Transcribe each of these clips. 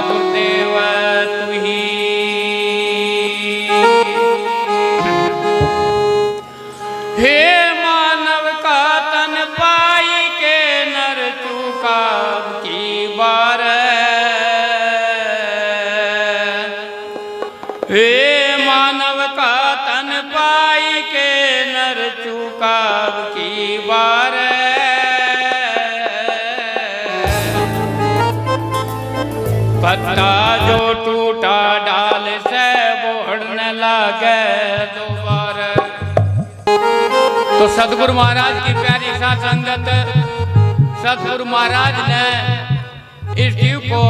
गुरुदेव तुही हे मानव का तन पाई के नर चूका की बार हे मानव का तन पाई के नर चूका की बार पत्ता जो टूटा डाल से बोड़ने लगे दोबारा। तो सतगुरु महाराज की प्यारी सा संगत, सतगुरु महाराज ने इस जीव को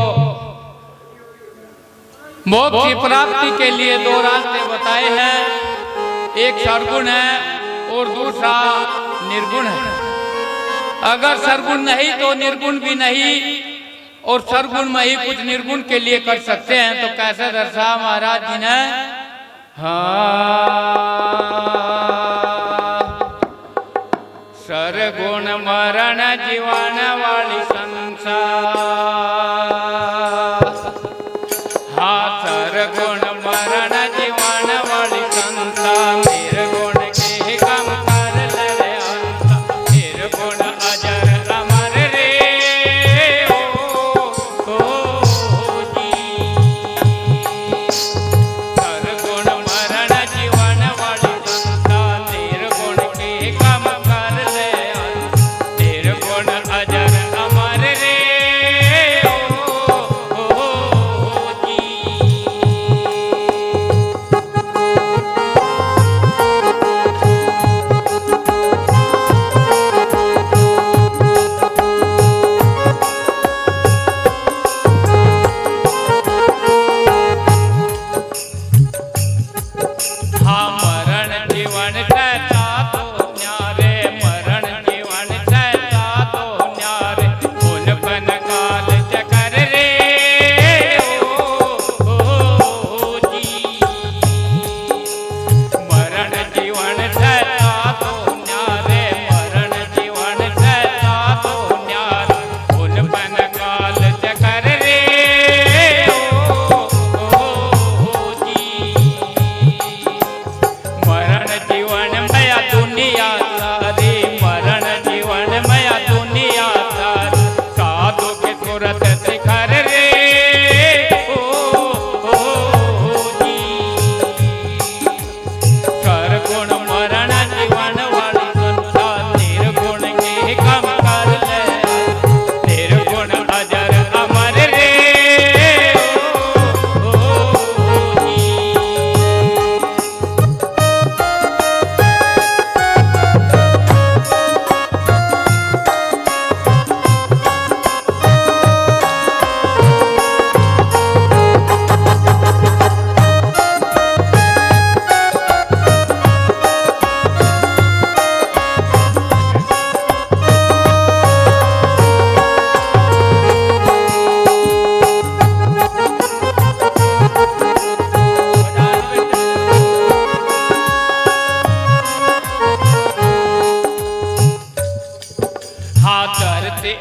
मोक्ष की प्राप्ति के लिए दो रास्ते बताए हैं, एक सरगुण है और दूसरा निर्गुण है। अगर सरगुण नहीं तो निर्गुण भी नहीं, और सरगुण में ही कुछ निर्गुण के लिए कर सकते हैं। तो कैसे दर्शा महाराज जी ने, सरगुण मरण जीवन वाली संसार, सरगुण मरण जीवन वाली संसार, निर्गुण के कम कर ले अंता, निर्गुण अजर अमर रे ओ जी। सरगुण मरण जीवन वाली संसार, निर्गुण के कम कर ले अंता, निर्गुण अजर अमर रे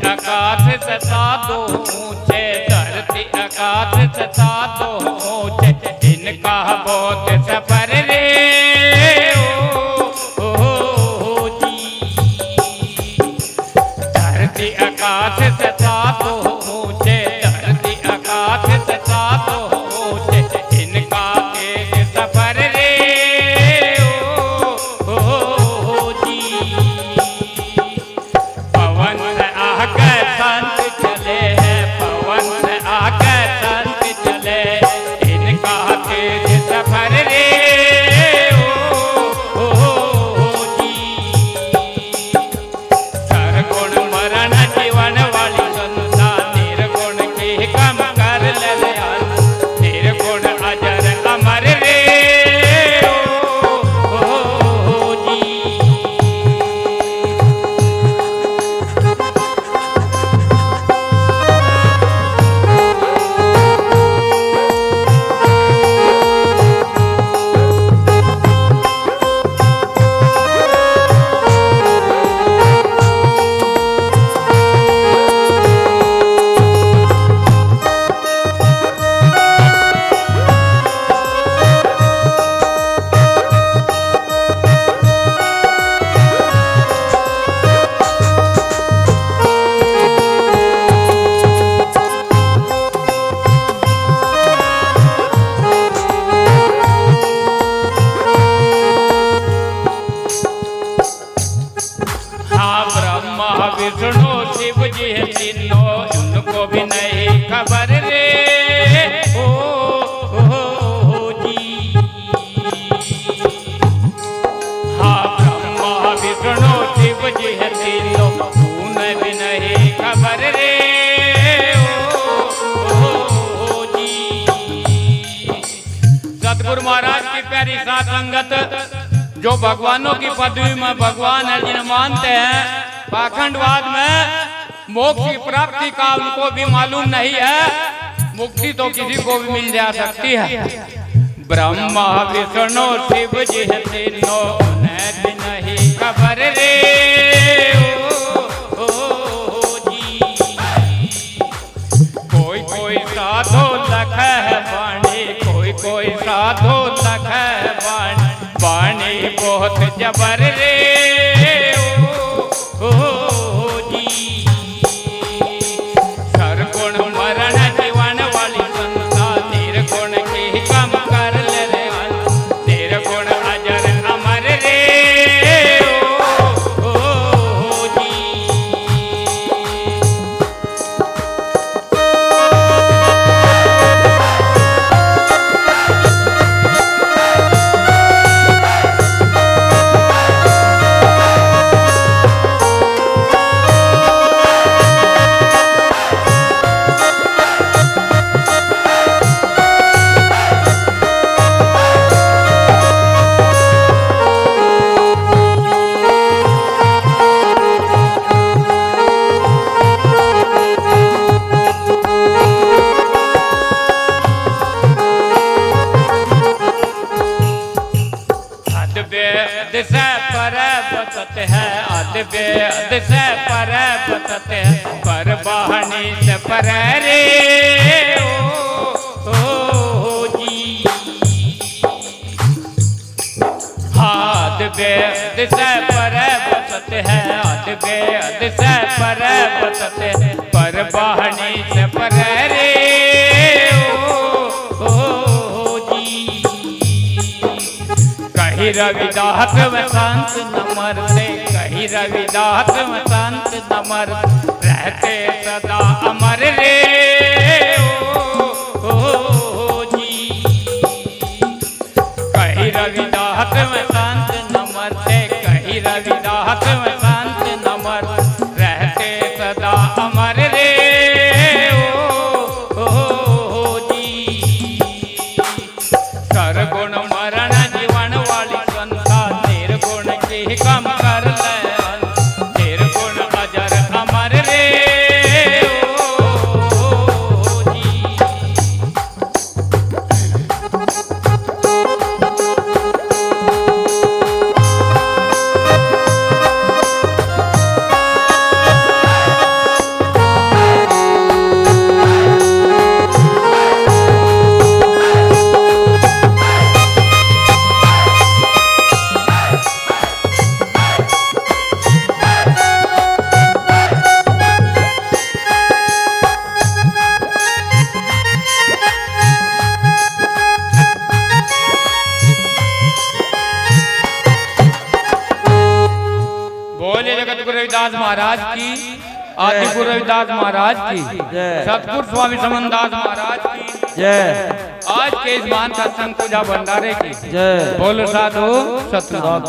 आकाश सता दो ऊंचे, धरती आकाश सता दो ऊंचे, इनका बहुत सफर रे ओ जी। धरती आकाश सता दो ऊंचे, धरती आकाश सता दो ऊंचे, इनका तेज सफर रे ओ जी। पवन से आकर संत चले हैं, पवन से आकर संत चले, इनका तेज सफर रे ओ जी। सरगुण मरण जीवन वाली संसार, ब्रह्मा विष्णु शिव जी है तीनों, उनको भी नहीं खबर रे ओ जी। हाँ ब्रह्मा विष्णु शिव जी है तीनों, उन्हें भी नहीं खबर रे ओ जी। सतगुरु महाराज की प्यारी साथ संगत, जो भगवानों की पदवी में भगवान है जिन्हें मानते हैं, पाखंडवाद में मोक्ष की प्राप्ति का उनको भी मालूम नहीं है। मुक्ति तो किसी को भी मिल जा सकती है। ब्रह्मा विष्णु शिव जी है तीनों, उन्हें भी नहीं खबर रे ओ जी। कोई कोई साधो लख है वाणी, कोई कोई साधो लख है वाणी, वाणी बहुत जबर रे ओ जी। सरगुण मरण जीवन वाली संता, निर्गुण की कम कर ले रे, निर्गुण अजर अमर रे ओ जी। अद्वैत से पर बतत है, अद्वैत से पर बतत है, पर वाणी से पर रे ओ जी। अद्वैत से पर बतत है, अद्वैत से पर बतत है, पर वाणी से पर रे ओ जी। कहीं रविदास में संत न मरते, कहीं रविदास में संत न मरते, रहते सदा अमर रे ओ जी। कहीं रविदास में संत न मरते, कहीं रविदास में संत न मरते, रहते सदा अमर रे ओ जी। सरगुण मरण जीवन वाली संता, निर्गुण की कम कर ले, निर्गुण अजर अमर रे ओ जी। बोले जगत गुरु रविदास महाराज की, आदि गुरु रविदास महाराज की, सतगुरु स्वामी समनदास महाराज की जय। आज के इस महान सत्संग पूजा भंडारे की बोलो साधु सतनाम।